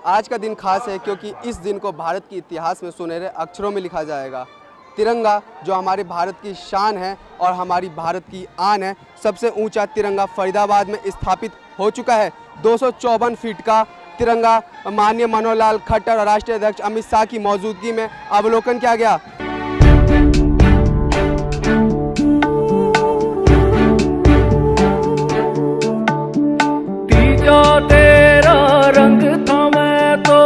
आज का दिन खास है क्योंकि इस दिन को भारत के इतिहास में सुनहरे अक्षरों में लिखा जाएगा। तिरंगा जो हमारे भारत की शान है और हमारी भारत की आन है, सबसे ऊंचा तिरंगा फरीदाबाद में स्थापित हो चुका है। 254 फीट का तिरंगा माननीय मनोहर लाल खट्टर और राष्ट्रीय अध्यक्ष अमित शाह की मौजूदगी में अवलोकन किया गया। तेरा रंग था मैं तो,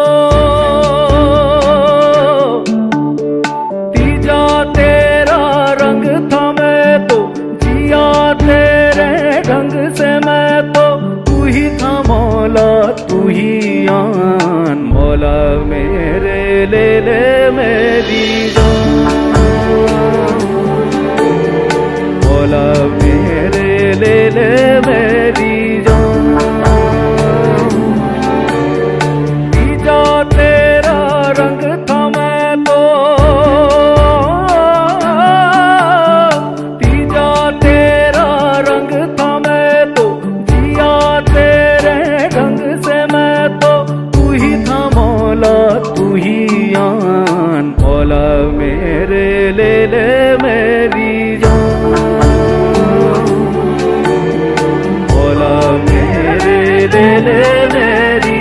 तीजा तेरा रंग था मैं तो, जिया तेरे ढंग से मैं तो, तू ही था मौला तू ही आन, मौला मेरे ले मेरी जान, मौला मेरे ले मेरी जान। रंग था मैं तो, तीजा तेरा रंग था मैं तो, जिया तेरे ढंग से मैं तो, तू ही था मौला तू ही आन, मौला मेरे ले मेरी जान, मौला मेरे ले मेरी।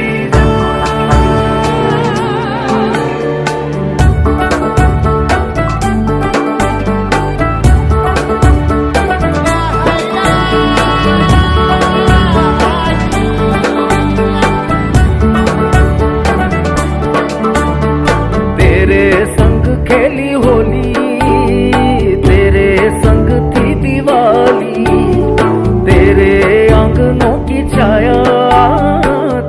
खेली होली तेरे संग थी दिवाली, तेरे आंगनों की छाया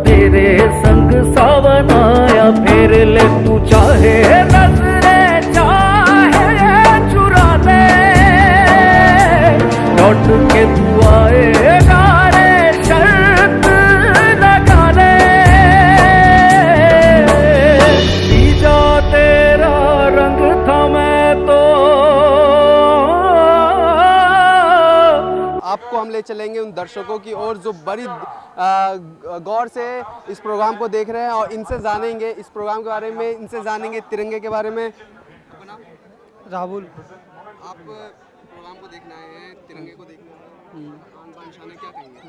तेरे संग सावन आया, फेर ले तू चाहे नजरे चाहे चुरा दे, लौट के तू आएगा रे शर्त लगा ले, तीजा तेरा रंग था मैं तो। आपको हम ले चलेंगे उन दर्शकों की ओर जो बड़ी गौर से इस प्रोग्राम को देख रहे हैं और इनसे जानेंगे इस प्रोग्राम के बारे में, इनसे जानेंगे तिरंगे के बारे में। राहुल, आप प्रोग्राम को देखना है, तिरंगे को देखना है, क्या कहेंगे?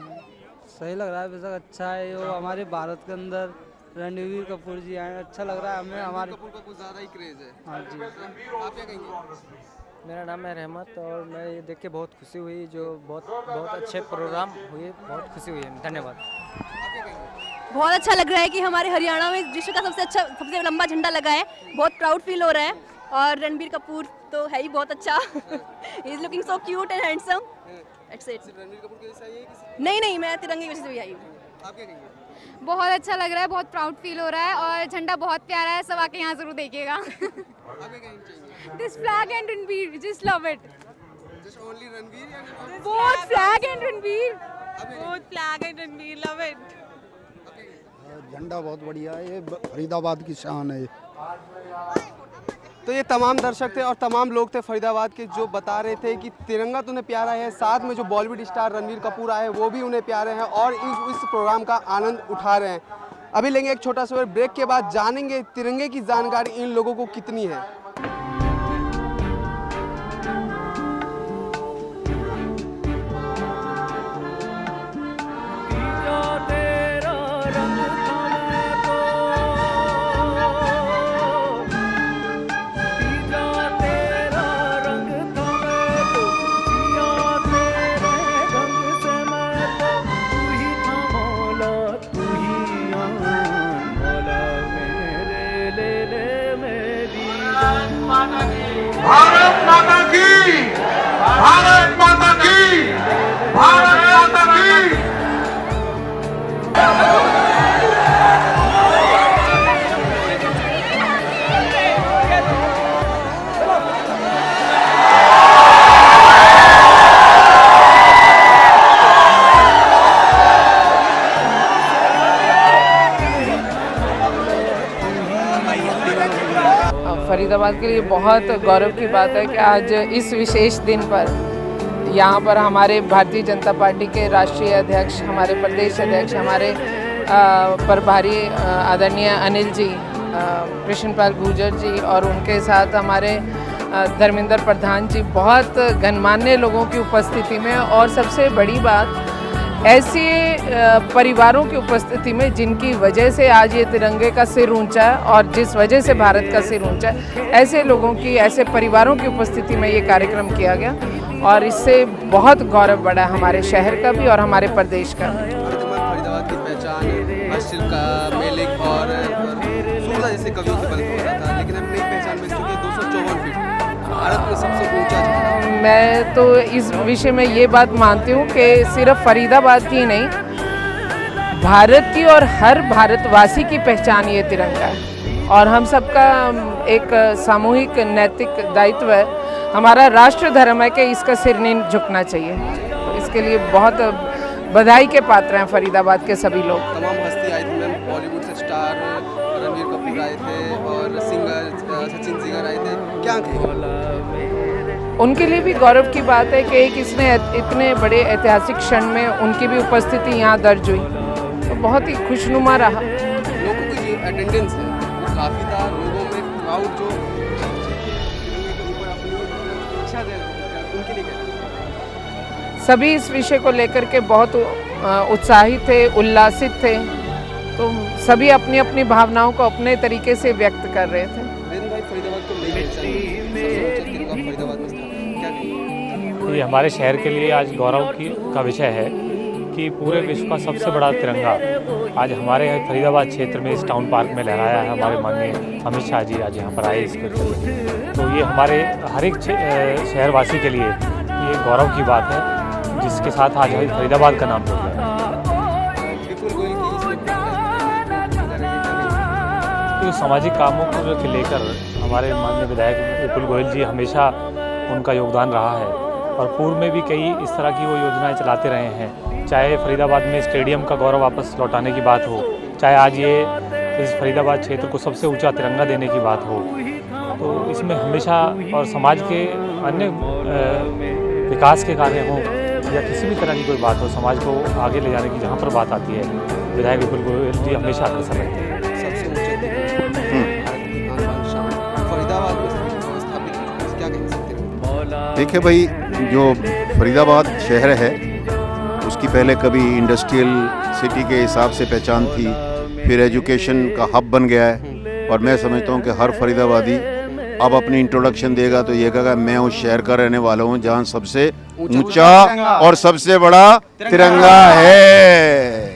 सही लग रहा है, बेशक अच्छा है। वो हमारे भारत के अंदर रणवीर कपूर जी आए, अच्छा लग रहा है हमें। हमारे कपूर का कुछ ज़्यादा ही क्रेज़ है। हाँ जी। आप क्या कहेंगे? मेरा नाम है रहमत और मैं ये देख के बहुत खुशी हुई, जो बहुत अच्छे प्रोग्राम हुए, बहुत खुशी हुई है। धन्यवाद। बहुत अच्छा लग रहा है कि हमारे हरियाणा में विश्व का सबसे लंबा झंडा लगा है, बहुत प्राउड फील हो रहा है। और रणबीर कपूर तो है ही बहुत अच्छा, he is looking so cute and handsome. That's it. Ranbir Kapoor के जैसा ही है किसी? नहीं, मैं तिरंगे की वजह से भी आई हूँ। आप क्या कहेंगे? बहुत अच्छा लग रहा है, बहुत प्राउड फील हो रहा है और झंडा बहुत प्यारा है, सब आके यहाँ जरूर देखिएगा। This flag and Ranveer, just love it. Just only Ranveer या Both flag and Ranveer. Both flag and Ranveer, love it. झंडा बहुत बढ़िया है, ये फरीदाबाद की शान है। तो ये तमाम दर्शक थे और तमाम लोग थे फरीदाबाद के जो बता रहे थे कि तिरंगा तो उन्हें प्यारा है, साथ में जो बॉलीवुड स्टार रणबीर कपूर आए वो भी उन्हें प्यारे हैं और इस प्रोग्राम का आनंद उठा रहे हैं। अभी लेंगे एक छोटा सा ब्रेक के बाद जानेंगे तिरंगे की जानकारी इन लोगों को कितनी है। भारत माता की, भारत माता की, भारत माता की। फरीदाबाद के लिए बहुत गौरव की बात है कि आज इस विशेष दिन पर यहाँ पर हमारे भारतीय जनता पार्टी के राष्ट्रीय अध्यक्ष, हमारे प्रदेश अध्यक्ष, हमारे प्रभारी आदरणीय अनिल जी, कृष्णपाल गुर्जर जी और उनके साथ हमारे धर्मेंद्र प्रधान जी, बहुत गणमान्य लोगों की उपस्थिति में, और सबसे बड़ी बात ऐसे परिवारों की उपस्थिति में जिनकी वजह से आज ये तिरंगे का सिर ऊंचा है और जिस वजह से भारत का सिर ऊंचा है, ऐसे लोगों की, ऐसे परिवारों की उपस्थिति में ये कार्यक्रम किया गया और इससे बहुत गौरव बढ़ा हमारे शहर का भी और हमारे प्रदेश का भी। फरीदाबाद की पहचान हर्षिल का मेलिक और सूरजा जैसे कवियों के बल पर होता था, लेकिन अब नई पहचान मिल चुकी है 254 फीट, भारत में सबसे ऊंचा झंडा। मैं तो इस विषय में ये बात मानती हूँ कि सिर्फ फरीदाबाद की नहीं, भारत की और हर भारतवासी की पहचान ये तिरंगा है और हम सबका एक सामूहिक नैतिक दायित्व है, हमारा राष्ट्र धर्म है कि इसका सिर नहीं झुकना चाहिए। तो इसके लिए बहुत बधाई के पात्र हैं फरीदाबाद के सभी लोग। तमाम हस्ती आई थी मैम, बॉलीवुड से स्टार रणवीर कपूर आए थे और सिंगर सचिन सिंगर आए थे, क्या कहेंगे? उनके लिए भी गौरव की बात है कि एक इसने इतने बड़े ऐतिहासिक क्षण में उनकी भी उपस्थिति यहाँ दर्ज हुई, तो बहुत ही खुशनुमा रहा। लोगों की जो अटेंडेंस है वो काफ़ी था, लोगों में क्राउड जो इच्छा दे उनके लिए क्या? सभी इस विषय को लेकर के बहुत उत्साहित थे, उल्लासित थे, तो सभी अपनी अपनी भावनाओं को अपने तरीके से व्यक्त कर रहे थे। ये हमारे शहर के लिए आज गौरव का विषय है कि पूरे विश्व का सबसे बड़ा तिरंगा आज हमारे फरीदाबाद क्षेत्र में इस टाउन पार्क में लहराया है। हमारे माननीय अमित शाह जी आज यहाँ पर आए इसके लिए, तो ये हमारे हर एक शहरवासी के लिए ये गौरव की बात है, जिसके साथ आज फरीदाबाद का नाम जुड़ गया। तो सामाजिक कामों को लेकर हमारे माननीय विधायक विपुल गोयल जी हमेशा उनका योगदान रहा है और पूर्व में भी कई इस तरह की वो योजनाएं चलाते रहे हैं, चाहे फरीदाबाद में स्टेडियम का गौरव वापस लौटाने की बात हो, चाहे आज ये इस फरीदाबाद क्षेत्र को सबसे ऊंचा तिरंगा देने की बात हो, तो इसमें हमेशा और समाज के अन्य विकास के कार्य हों या किसी भी तरह की कोई बात हो, समाज को आगे ले जाने की जहाँ पर बात आती है, विधायक विपुल गोयल जी हमेशा अग्रसर रहते हैं। देखिए भाई, जो फरीदाबाद शहर है उसकी पहले कभी इंडस्ट्रियल सिटी के हिसाब से पहचान थी, फिर एजुकेशन का हब बन गया है और मैं समझता हूँ कि हर फरीदाबादी अब अपनी इंट्रोडक्शन देगा तो ये कहेगा मैं उस शहर का रहने वाला हूँ जहाँ सबसे ऊंचा और सबसे बड़ा तिरंगा है।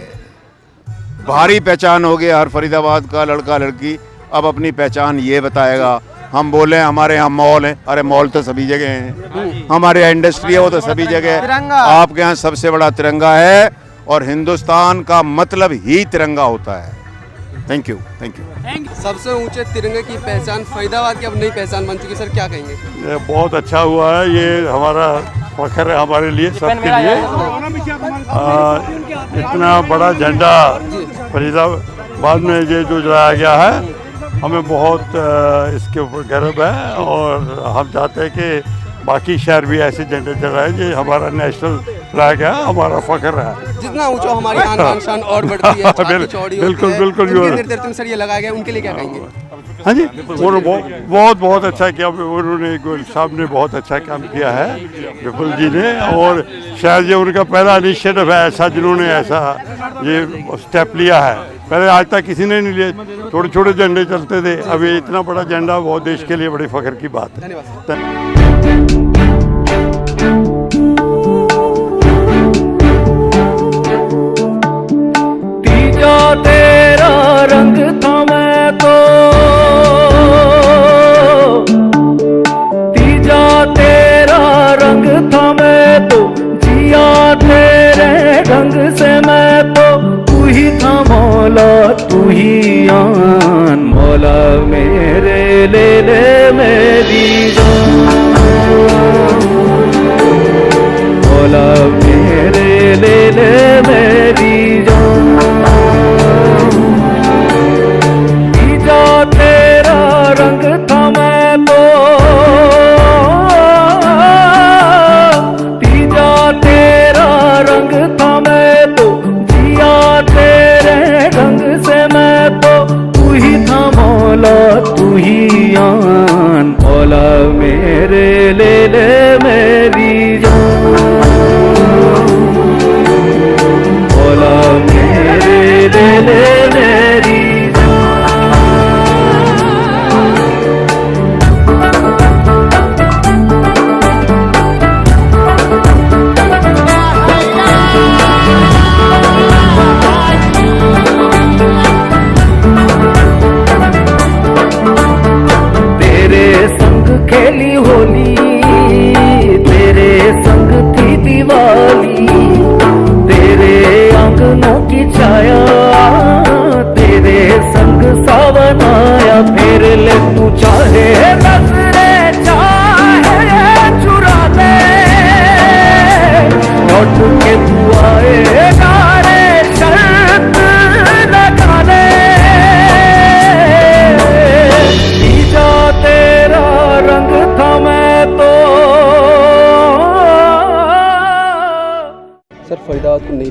भारी पहचान हो गया हर फरीदाबाद का लड़का लड़की अब अपनी पहचान ये बताएगा। हम बोले हमारे यहाँ मॉल है, अरे मॉल तो सभी जगह हैं, हमारे यहाँ इंडस्ट्री है वो तो सभी जगह है, आपके यहाँ सबसे बड़ा तिरंगा है और हिंदुस्तान का मतलब ही तिरंगा होता है। Thank you, thank you. सबसे ऊंचे तिरंगे की पहचान फरीदाबाद की अब नई पहचान बन चुकी, सर क्या कहेंगे? ये बहुत अच्छा हुआ है, ये हमारा फख्र है हमारे लिए, सबके लिए। इतना बड़ा झंडा फरीदाबाद में ये जो जलाया गया है हमें बहुत इसके ऊपर गर्व है और हम चाहते हैं कि बाकी शहर भी ऐसे झंडे जलाएं। ये हमारा नेशनल फ्लैग है, हमारा फख्र है। जितना ऊंचा हमारी आन शान और बढ़ती है, बिल्कुल बिल्कुल। नेतृत्व में सर ये लगाया गया, उनके लिए क्या कहेंगे? हाँ जी, बहुत अच्छा किया उन्होंने, गोयल साहब ने बहुत अच्छा काम किया है विपुल जी ने, और शायद ये उनका पहला इनिशिएटिव है ऐसा जिन्होंने ऐसा ये स्टेप लिया है। पहले आज तक किसी ने नहीं लिया, छोटे छोटे झंडे चलते थे, अभी इतना बड़ा झंडा बहुत देश के लिए बड़ी फख्र की बात है। तीजा तेरा रंग था मैं तो, तीजा तेरा रंग था मैं तो, जिया तेरे ढंग से मैं तो, तू ही था मौला तू ही आन, मौला मेरे ले ले मेरी जान, मौला मेरे ले ले मेरी जान। तीजा तेरा रंग था मैं तो, तीजा तेरा रंग था मैं तो, जिया तेरे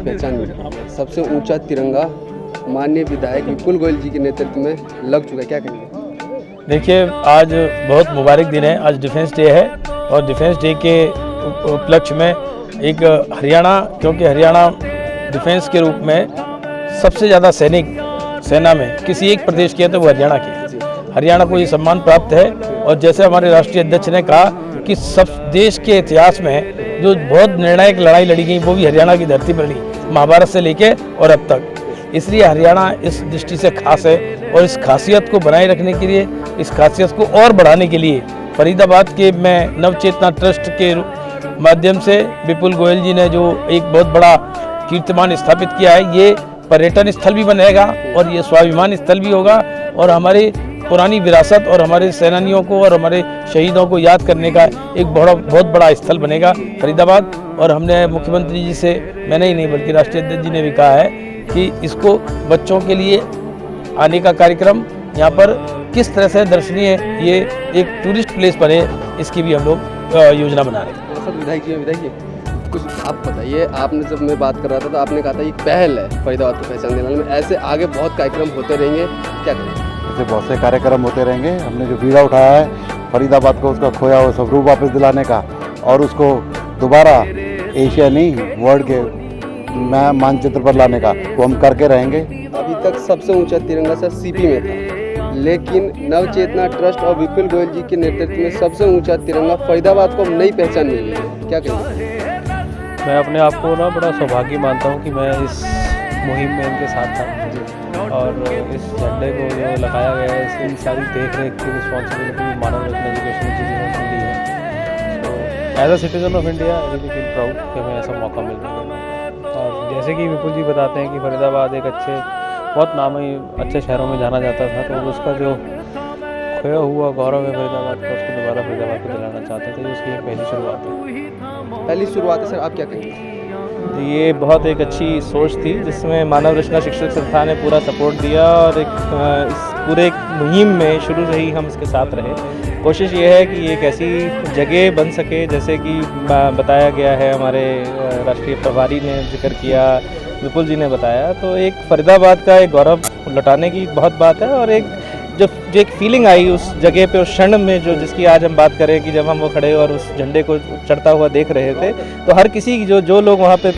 पहचान मिली। सबसे ऊंचा तिरंगा माननीय विधायक विपुल गोयल जी के नेतृत्व में लग चुका है, क्या कहेंगे? देखिए, आज बहुत मुबारक दिन है। आज डिफेंस डे है और डिफेंस डे के उपलक्ष्य में एक हरियाणा, क्योंकि हरियाणा डिफेंस के रूप में सबसे ज़्यादा सैनिक सेना में किसी एक प्रदेश के है तो वो हरियाणा के। हरियाणा को ये सम्मान प्राप्त है और जैसे हमारे राष्ट्रीय अध्यक्ष ने कहा कि सब देश के इतिहास में जो बहुत निर्णायक लड़ाई लड़ी गई वो भी हरियाणा की धरती पर लड़ी, महाभारत से लेके और अब तक। इसलिए हरियाणा इस दृष्टि से खास है और इस खासियत को बनाए रखने के लिए, इस खासियत को और बढ़ाने के लिए फरीदाबाद के मैं नवचेतना ट्रस्ट के माध्यम से विपुल गोयल जी ने जो एक बहुत बड़ा कीर्तिमान स्थापित किया है, ये पर्यटन स्थल भी बनेगा और ये स्वाभिमान स्थल भी होगा और हमारी पुरानी विरासत और हमारे सेनानियों को और हमारे शहीदों को याद करने का एक बहुत बड़ा स्थल बनेगा फरीदाबाद। और हमने मुख्यमंत्री जी से, मैंने ही नहीं बल्कि राष्ट्रीय अध्यक्ष जी ने भी कहा है कि इसको बच्चों के लिए आने का कार्यक्रम यहाँ पर किस तरह से दर्शनीय ये एक टूरिस्ट प्लेस बने, इसकी भी हम लोग योजना बना रहे हैं। विधायक जी कुछ आप बताइए, आपने जब मैं बात कर रहा था तो आपने कहा था ये पहल है फरीदाबाद को पहचान दिलाने में, ऐसे आगे बहुत कार्यक्रम होते रहेंगे, क्या करेंगे? ऐसे बहुत से कार्यक्रम होते रहेंगे। हमने जो बीड़ा उठाया है फरीदाबाद को उसका खोया हुआ स्वरूप वापस दिलाने का और उसको दोबारा एशिया नहीं वर्ल्ड के मानचित्र पर लाने का, वो हम करके रहेंगे। अभी तक सबसे ऊंचा तिरंगा सर सीपी में था, लेकिन नवचेतना ट्रस्ट और विपुल गोयल जी के नेतृत्व में सबसे ऊंचा तिरंगा फरीदाबाद को नई पहचान मिली है, क्या कहेंगे? मैं अपने आप को ना बड़ा सौभाग्य मानता हूँ कि मैं इस मुहिम में इनके साथ था और इस झंडे को जो लगाया गया है इसकी सारी देख रेख की responsibility Manav Ratna education institution ली है। तो as a citizen of India I really feel proud कि हमें ऐसा मौका मिल रहा है। और जैसे कि विपुल जी बताते हैं कि फरीदाबाद एक बहुत नामी अच्छे शहरों में जाना जाता था, तो उसका जो खोया हुआ गौरव है फरीदाबाद का, उसको दोबारा फरीदाबाद को दिलाना चाहते थे। उसकी एक पहली शुरुआत है सर, आप क्या कहेंगे? ये बहुत एक अच्छी सोच थी जिसमें मानव रचना शिक्षक संस्था ने पूरा सपोर्ट दिया और इस पूरे मुहिम में शुरू से ही हम इसके साथ रहे। कोशिश ये है कि एक ऐसी जगह बन सके, जैसे कि बताया गया है, हमारे राष्ट्रीय प्रभारी ने जिक्र किया, विपुल जी ने बताया, तो एक फरीदाबाद का एक गौरव लौटाने की बहुत बात है। और एक जो एक फीलिंग आई उस जगह पे, उस क्षण में, जो जिसकी आज हम बात करें कि जब हम वो खड़े और उस झंडे को चढ़ता हुआ देख रहे थे, तो हर किसी जो लोग वहाँ पे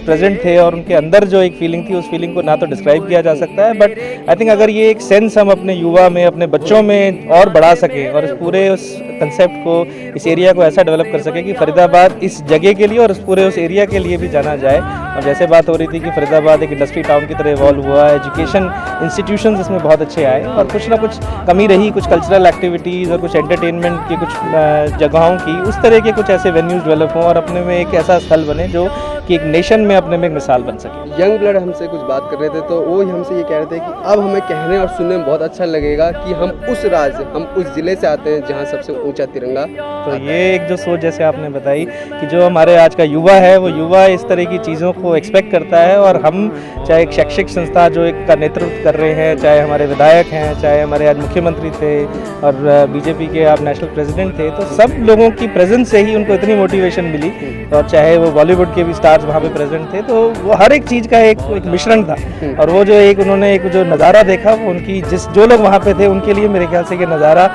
प्रेजेंट थे और उनके अंदर जो एक फीलिंग थी, उस फीलिंग को ना तो डिस्क्राइब किया जा सकता है, बट आई थिंक अगर ये एक सेंस हम अपने युवा में, अपने बच्चों में और बढ़ा सके और इस पूरे उस कंसेप्ट को, इस एरिया को ऐसा डेवलप कर सके कि फरीदाबाद इस जगह के लिए और उस पूरे उस एरिया के लिए भी जाना जाए। और जैसे बात हो रही थी कि फरीदाबाद एक इंडस्ट्री टाउन की तरह इवॉल्व हुआ, एजुकेशन इंस्टीट्यूशंस इसमें बहुत अच्छे आए और कुछ ना कुछ कमी रही, कुछ कल्चरल एक्टिविटीज़ और कुछ एंटरटेनमेंट की कुछ जगहों की, उस तरह के कुछ ऐसे वेन्यूज़ डेवलप हों और अपने में एक ऐसा स्थल बने जो कि एक नेशन में अपने में एक मिसाल बन सके। यंग ब्लड हमसे कुछ बात कर रहे थे, तो वो हमसे ये कह रहे थे कि अब हमें कहने और सुनने में बहुत अच्छा लगेगा कि हम उस राज्य, हम उस ज़िले से आते हैं जहाँ सबसे ऊंचा तिरंगा। तो ये एक जो सोच जैसे आपने बताई कि जो हमारे आज का युवा है, वो युवा इस तरह की चीज़ों को एक्सपेक्ट करता है और हम चाहे एक शैक्षिक संस्था जो एक का नेतृत्व कर रहे हैं, चाहे हमारे विधायक हैं, चाहे हमारे आज मुख्यमंत्री थे और बीजेपी के आप नेशनल प्रेसिडेंट थे, तो सब लोगों की प्रेजेंस से ही उनको इतनी मोटिवेशन मिली। और चाहे वो बॉलीवुड के भी स्टार्स वहाँ पे प्रेजेंट थे, तो वो हर एक चीज़ का एक मिश्रण था। और वो जो एक उन्होंने एक जो नज़ारा देखा, वो उनकी जो लोग वहाँ पे थे उनके लिए मेरे ख्याल से ये नज़ारा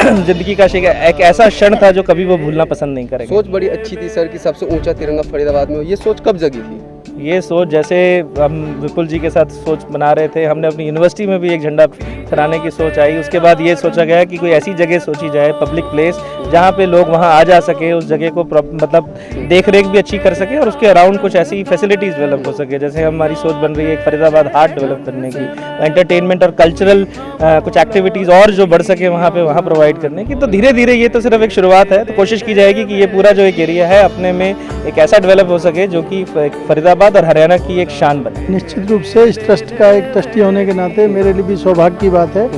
जिंदगी का एक ऐसा क्षण था जो कभी वो भूलना पसंद नहीं करेंगे। सोच बड़ी अच्छी थी सर कि सबसे ऊंचा तिरंगा फरीदाबाद में हो, ये सोच कब जगी थी? ये सोच जैसे हम विपुल जी के साथ सोच बना रहे थे, हमने अपनी यूनिवर्सिटी में भी एक झंडा फहराने की सोच आई। उसके बाद ये सोचा गया कि कोई ऐसी जगह सोची जाए, पब्लिक प्लेस, जहाँ पे लोग वहाँ आ जा सके, उस जगह को मतलब देख रेख भी अच्छी कर सके और उसके अराउंड कुछ ऐसी फैसिलिटीज़ डेवलप हो सके। जैसे हमारी सोच बन रही है एक फरीदाबाद हाट डेवलप करने की, एंटरटेनमेंट और कल्चरल कुछ एक्टिविटीज़ और जो बढ़ सके वहाँ प्रोवाइड करने की। तो धीरे धीरे ये तो सिर्फ एक शुरुआत है, तो कोशिश की जाएगी कि ये पूरा जो एक एरिया है अपने में एक ऐसा डेवलप हो सके जो कि फरीदाबाद और हरियाणा की एक शान बने। निश्चित रूप से इस ट्रस्ट का एक ट्रस्टी होने के नाते मेरे लिए भी सौभाग्य की बात है।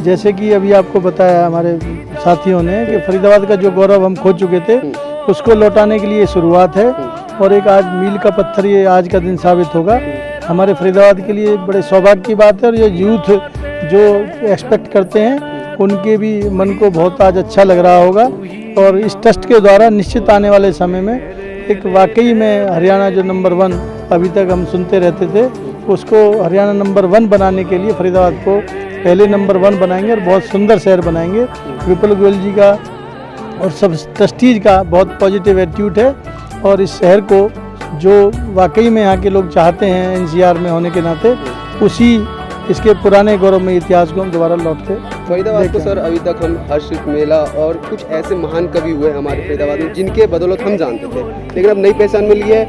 जैसे कि अभी आपको बताया हमारे साथियों ने कि फरीदाबाद का जो गौरव हम खो चुके थे, उसको लौटाने के लिए शुरुआत है और एक आज मील का पत्थर ये आज का दिन साबित होगा हमारे फरीदाबाद के लिए। बड़े सौभाग्य की बात है और ये यूथ जो एक्सपेक्ट करते हैं उनके भी मन को बहुत आज अच्छा लग रहा होगा। और इस ट्रस्ट के द्वारा निश्चित आने वाले समय में एक वाकई में हरियाणा जो नंबर 1 अभी तक हम सुनते रहते थे, उसको हरियाणा नंबर 1 बनाने के लिए फरीदाबाद को पहले नंबर 1 बनाएंगे और बहुत सुंदर शहर बनाएंगे। विपुल गोयल जी का और सब ट्रस्टीज का बहुत पॉजिटिव एटीट्यूड है और इस शहर को जो वाकई में यहाँ के लोग चाहते हैं एनसीआर में होने के नाते, उसी इसके पुराने गौरवमय इतिहास को हम दोबारा लौट के फरीदाबाद को सर अभी तक हम हर्षित मेला और कुछ ऐसे महान कवि हुए हमारे फरीदाबाद में जिनके बदौलत हम जानते थे, लेकिन अब नई पहचान मिल गई है।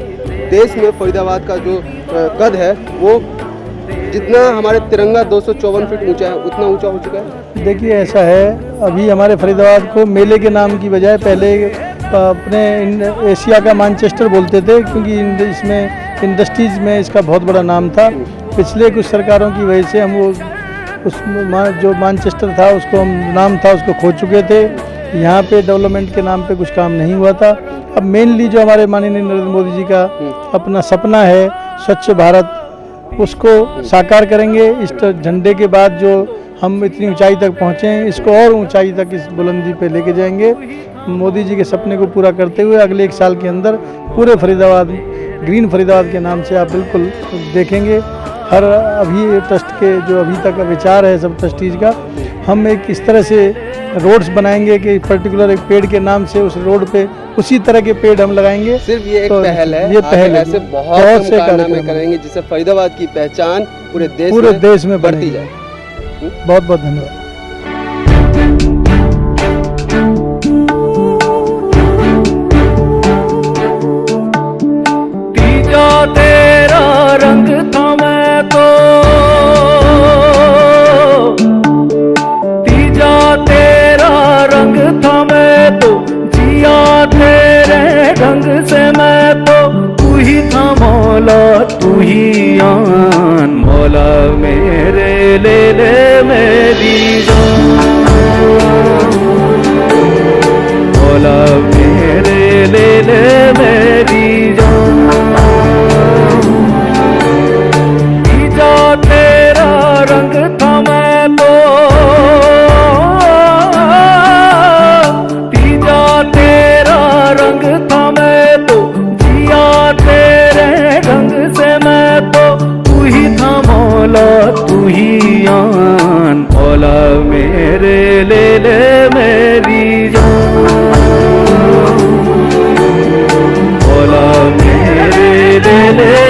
देश में फरीदाबाद का जो कद है वो जितना हमारे तिरंगा 254 फीट ऊंचा है उतना ऊंचा हो चुका है। देखिए ऐसा है, अभी हमारे फरीदाबाद को मेले के नाम की बजाय पहले अपने एशिया का मैनचेस्टर बोलते थे, क्योंकि इसमें इंडस्ट्रीज में इसका बहुत बड़ा नाम था। पिछले कुछ सरकारों की वजह से हम वो उस जो मैनचेस्टर था उसको हम नाम था उसको खो चुके थे। यहाँ पे डेवलपमेंट के नाम पे कुछ काम नहीं हुआ था। अब मेनली जो हमारे माननीय नरेंद्र मोदी जी का अपना सपना है स्वच्छ भारत, उसको साकार करेंगे। इस झंडे के बाद जो हम इतनी ऊंचाई तक पहुँचे हैं, इसको और ऊंचाई तक इस बुलंदी पे लेके जाएंगे। मोदी जी के सपने को पूरा करते हुए अगले 1 साल के अंदर पूरे फरीदाबाद ग्रीन फरीदाबाद के नाम से आप बिल्कुल देखेंगे। हर अभी ट्रस्ट के जो अभी तक का विचार है सब ट्रस्टीज का, हम एक इस तरह से रोड्स बनाएंगे कि पर्टिकुलर एक पेड़ के नाम से उस रोड पे उसी तरह के पेड़ हम लगाएंगे। सिर्फ ये एक पहल है, ये पहल है, ऐसे बहुत से कारनामे करेंगे जिससे फरीदाबाद की पहचान पूरे देश में बढ़ती जाए। बहुत बहुत धन्यवाद। तीजा तेरा रंग था मैं तो, तीजा तेरा रंग था मैं तो, जिया तेरे ढंग से मैं तो, तू ही था मौला तू ही आन, मौला मेरे ले ले मेरी जान, मौला मेरे ले ले मेरी जान। तीजा तेरा रंग था मैं तो, तीजा तेरा रंग था मैं तो, जिया तेरे ढंग से मैं तो, तू ही था मौला तू ही आन, मौला मेरे ले ले मेरी जान, मौला मेरे ले ले